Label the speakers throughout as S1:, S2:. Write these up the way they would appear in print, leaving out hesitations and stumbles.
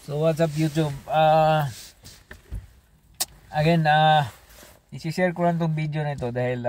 S1: So what's up YouTube? Again, i-share ko lang tong video na ito dahil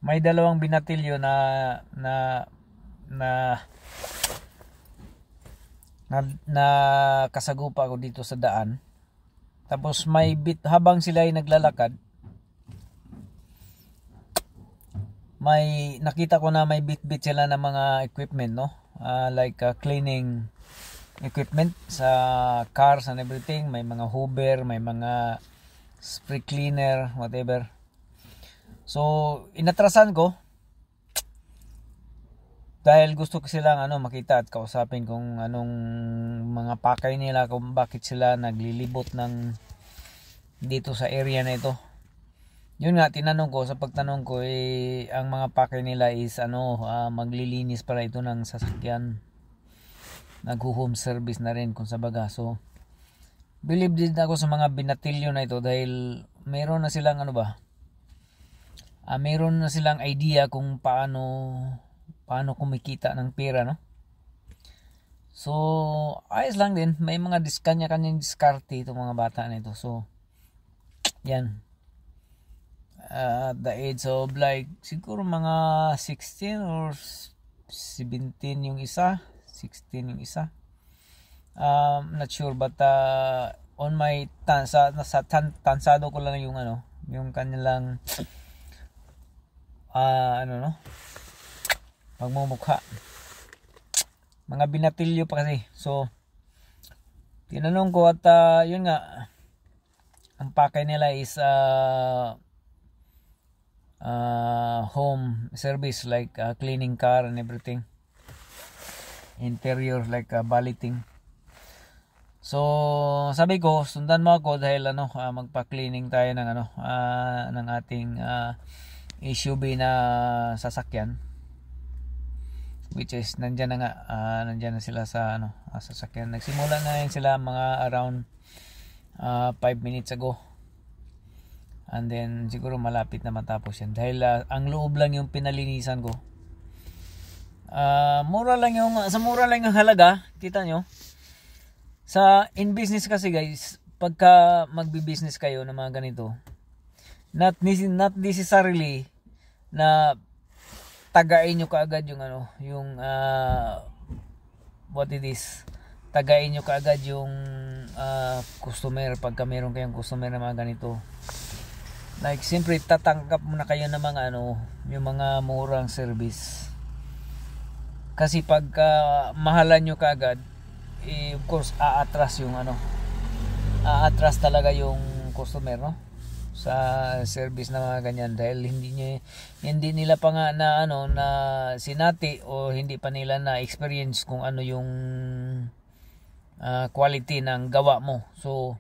S1: may dalawang binatilyo na kasagupa ko dito sa daan. Tapos may habang sila ay naglalakad, may nakita ko na may bit sila ng mga equipment, no? Like cleaning equipment sa cars and everything. May mga hoover, may mga spray cleaner, whatever. So inatrasan ko dahil gusto ko silang makita at kausapin kung anong mga pakay nila, kung bakit sila naglilibot ng dito sa area na ito. Yun nga, tinanong ko, sa pagtanong ko ang mga pakay nila is maglilinis para ito ng sasakyan. Nag-home service na rin kung sa baga. So believe din ako sa mga binatilyo na ito dahil meron na silang meron na silang idea kung paano kumikita ng pera, no? So ayos lang din, may mga kanya-kanyang diskarte itong mga bata na ito. So yan, at the age of like siguro mga 16 or 17 yung isa, 16 yung isa, not sure, but on my tansado ko lang yung yung kanilang pagmumukha. Mga binatilyo pa kasi. So tinanong ko at yun nga, ang pakay nila is home service, like cleaning car and everything, interior, like balloting. So sabi ko, sundan mo ako dahil magpa-cleaning tayo ng ng ating SUV na sasakyan, which is nandyan na sila sa sasakyan. Nagsimula na yun sila mga around 5 minutes ago, and then siguro malapit na matapos yan dahil ang loob lang yung pinalinisan ko. Mura lang yung halaga. Kita nyo sa in business kasi guys, pagka magbi-business kayo ng mga ganito, not necessarily na tagain nyo kaagad yung what it is, tagain nyo kaagad yung customer pagka meron kayong customer na mga ganito. Like siyempre tatanggap muna kayo ng mga yung mga murang service. Kasi pagka mahalan nyo kaagad, of course aatras talaga yung customer, no? Sa service na mga ganyan dahil hindi nila pa nga na sinati o hindi pa nila na experience kung ano yung quality ng gawa mo. So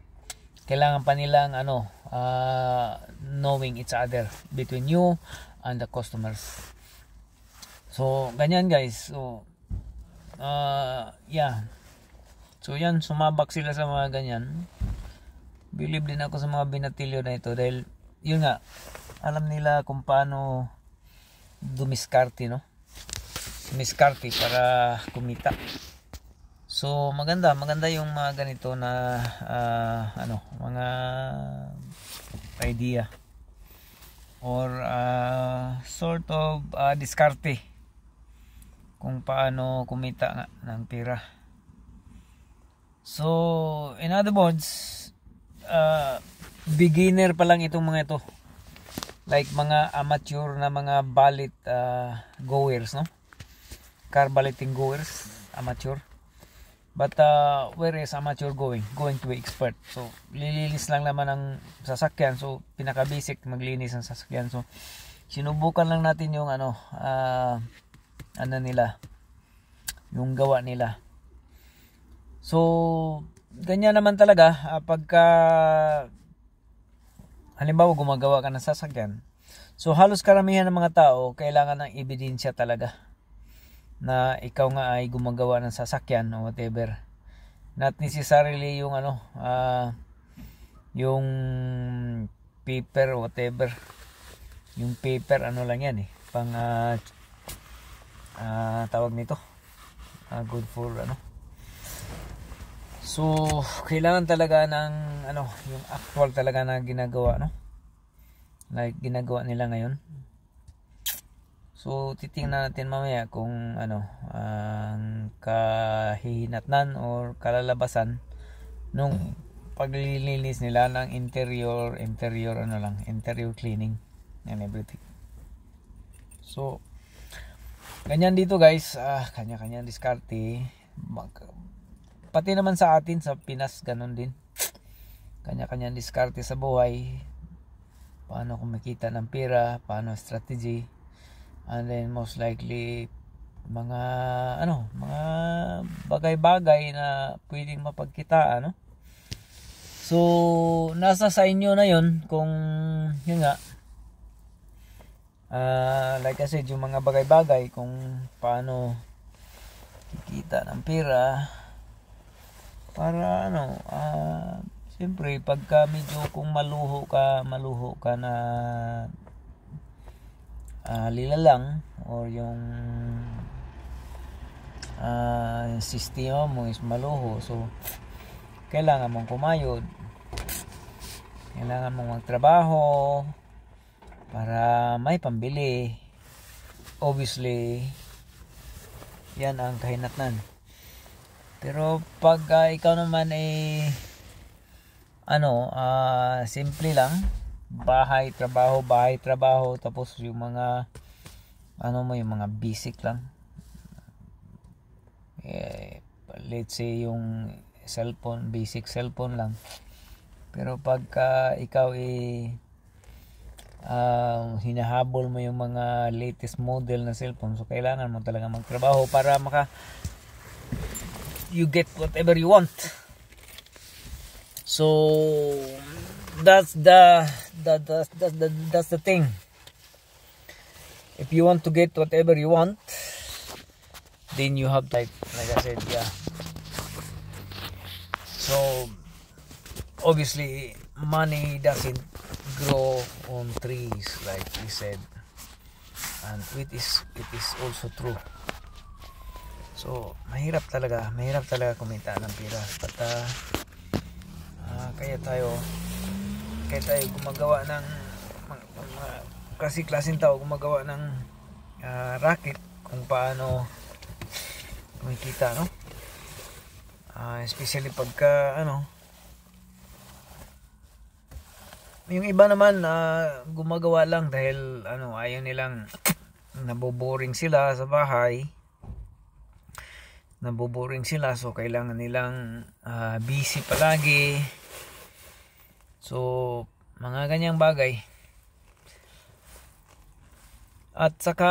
S1: kailangan pa nilang knowing each other between you and the customers. So ganyan guys. So yeah. So yan, sumabak sila sa mga ganyan. Believe din ako sa mga binatilyo na ito dahil yun nga, alam nila kung paano dumiskarte, no? Dumiskarte para kumita. So maganda yung mga ganito na mga idea or sort of diskarte kung paano kumita nga ng pera. So in other words, beginner pa lang itong mga ito, like mga amateur na mga ballet goers, no? Car balloting goers, amateur. But whereas amateur going to be expert. So lilinis lang naman ang sasakyan. So pinaka basic maglinis ng sasakyan. So sinubukan lang natin yung nila, yung gawa nila. So ganyan naman talaga pagka halimbawa gumagawa ka ng sasakyan. So halos karamihan ng mga tao kailangan ng ebidensya talaga na ikaw nga ay gumagawa ng sasakyan o whatever. Not necessarily yung yung paper o whatever. Yung paper lang yan pang tawag nito good for So kailangan talaga ng yung actual talaga na ginagawa, no? Like ginagawa nila ngayon. So titingnan natin mamaya kung ang kahihinatnan or kalalabasan nung paglilinis nila ng interior cleaning and everything. So ganyan dito guys, kanya-kanyang diskarte. Pati naman sa atin sa Pinas ganun din. Kanya-kanyang diskarte sa buhay. Paano kumikita ng pera, paano strategy. And then most likely mga bagay-bagay na pwedeng mapagkitaan, no? So nasa sa inyo na yun kung yun nga, like I said, yung mga bagay-bagay kung paano kikita ng pera para siyempre pagka medyo kung maluho ka na lila lang or yung sistema mo is maluho, so kailangan mong kumayod, kailangan mong magtrabaho para may pambili. Obviously yan ang kahinatnan. Pero pag ikaw naman ay simple lang, bahay trabaho, tapos yung mga yung mga basic lang, let's say yung cellphone, basic cellphone lang. Pero pagka ikaw hinahabol mo yung mga latest model na cellphone, so kailangan mo talaga magtrabaho para you get whatever you want. So that's the thing. If you want to get whatever you want, then you have like I said, yeah. So obviously money doesn't grow on trees, like we said, and it is also true. So mahirap talaga kumita ng pera, but kaya tayo gumagawa ng klaseng tao gumagawa ng racket kung paano kumikita, no? Especially pagka yung iba naman gumagawa lang dahil ayaw nilang naboboring sila sa bahay, so kailangan nilang busy palagi. So mga ganyang bagay. At saka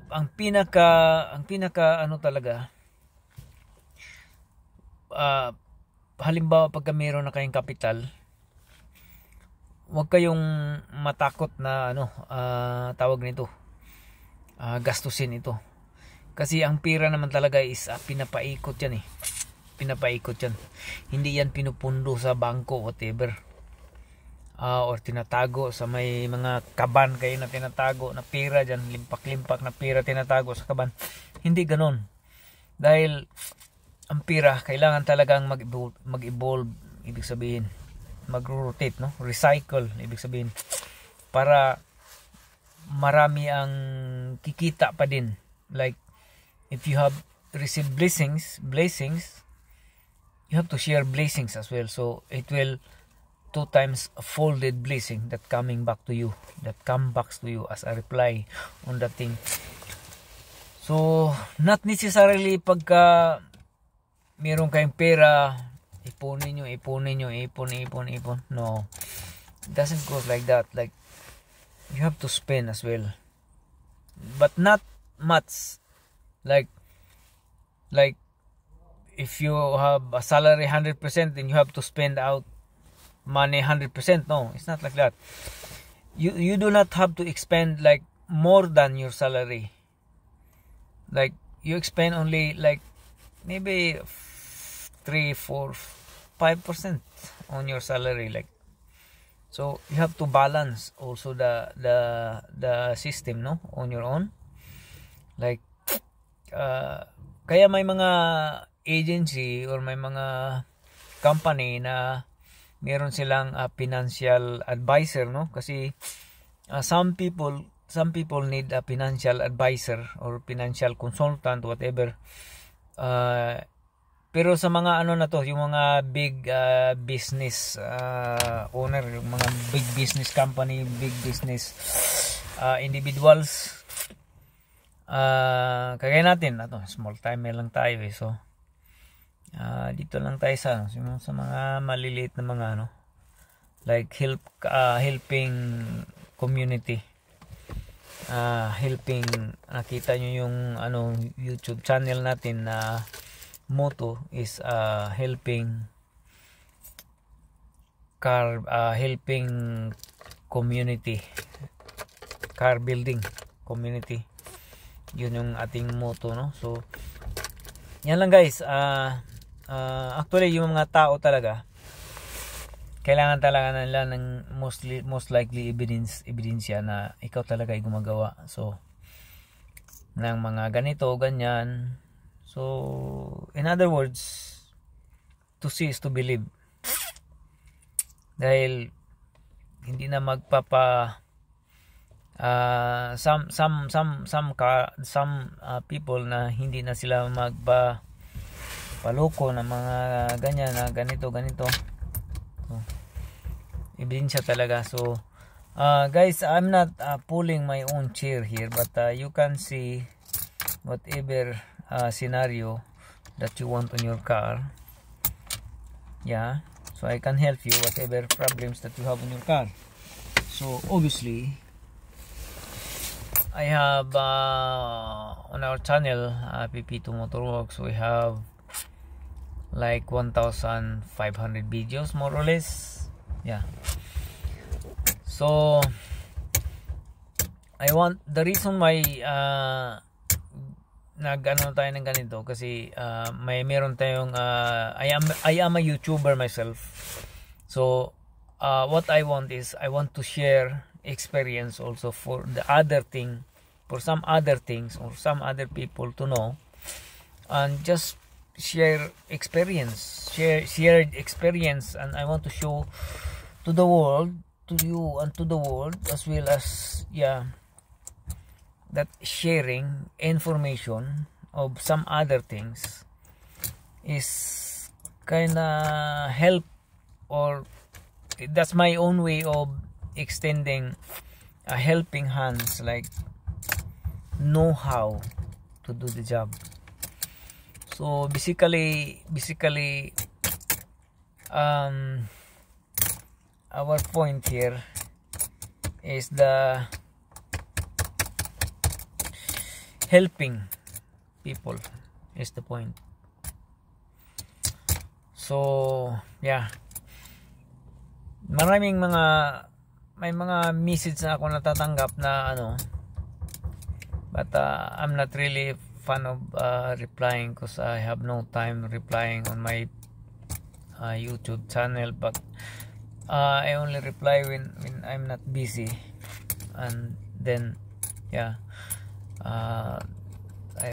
S1: ang pinaka talaga, halimbawa pagka meron na kayong kapital, huwag kayong matakot na tawag nito, gastusin ito. Kasi ang pera naman talaga is pinapaikot yan. Hindi yan pinupundo sa bangko, whatever. Or tinatago sa may mga kaban kayo na tinatago na pera dyan, limpak-limpak na pera tinatago sa kaban. Hindi ganon. Dahil ang pera kailangan talagang mag-evolve, ibig sabihin mag-rotate, no? Recycle, ibig sabihin, para marami ang kikita pa din. Like if you have received blessings, you have to share blessings as well. So it will 2 times folded blessing that come back to you as a reply on that thing. So not necessarily pagka meron kayong pera, ipunin nyo. No, it doesn't go like that. Like you have to spend as well, but not much. Like if you have a salary 100%, then you have to spend out money 100%. No, it's not like that. You do not have to expend like more than your salary. Like you expend only like maybe 3, 4, 5% on your salary. Like, so you have to balance also the system, no, on your own. Like kaya may mga agency or may mga company na meron silang financial advisor, no? Kasi some people need a financial advisor or financial consultant, whatever. Pero sa mga ano na to, yung mga big business owner, yung mga big business company, big business individuals, kagaya natin, small timer lang tayo eh. So dito lang tayo sa mga maliliit na mga like helping community, helping, nakita nyo yung YouTube channel natin na motto is helping community, car building community. Yun yung ating motto, no? So yan lang guys. Actually yung mga tao talaga, kailangan talaga nila ng most likely ebidensya na ikaw talaga ay gumagawa ng mga ganito, ganyan. So in other words, to see is to believe. Dahil hindi na some people na hindi na sila paloko ng mga ganyan na ganito. So, ebidensya talaga. So guys, I'm not pulling my own chair here, but you can see whatever scenario that you want on your car. Yeah, so I can help you whatever problems that you have on your car. So obviously I have on our channel, PP2 Motorworks, we have like 1,500 videos more or less. Yeah, so the reason why nag-ano tayo ng ganito kasi meron tayong I am a YouTuber myself. So what I want is I want to share experience also for some other things or some other people to know, and just shared experience, and I want to show to the world, to you and to the world as well as, that sharing information of some other things is kinda help, or that's my own way of extending a helping hands, like know how to do the job. So basically our point here is the helping people is the point. So yeah, may mga message na ako natatanggap na but I'm not really fan of replying because I have no time replying on my YouTube channel, but I only reply when I'm not busy, and then I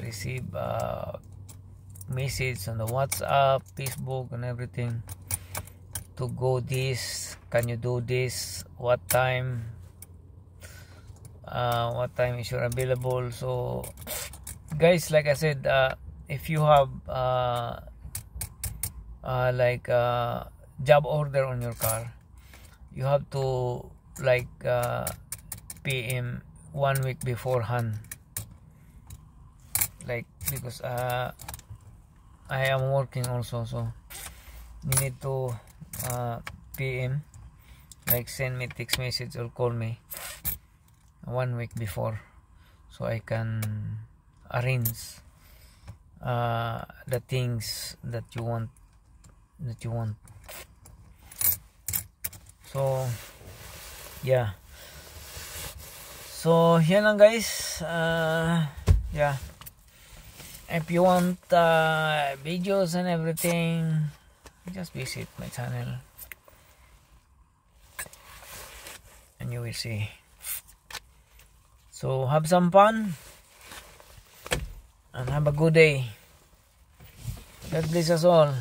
S1: receive message on the WhatsApp, Facebook and everything to go this, can you do this, what time is your available. So guys, like I said, if you have like job order on your car, you have to like PM 1 week beforehand, like, because I am working also, so you need to PM, like send me text message or call me 1 week before, so I can arrange the things that you want. So yeah, so yan lang guys. If you want videos and everything, just visit my channel and you will see. So have some fun and have a good day. God bless us all.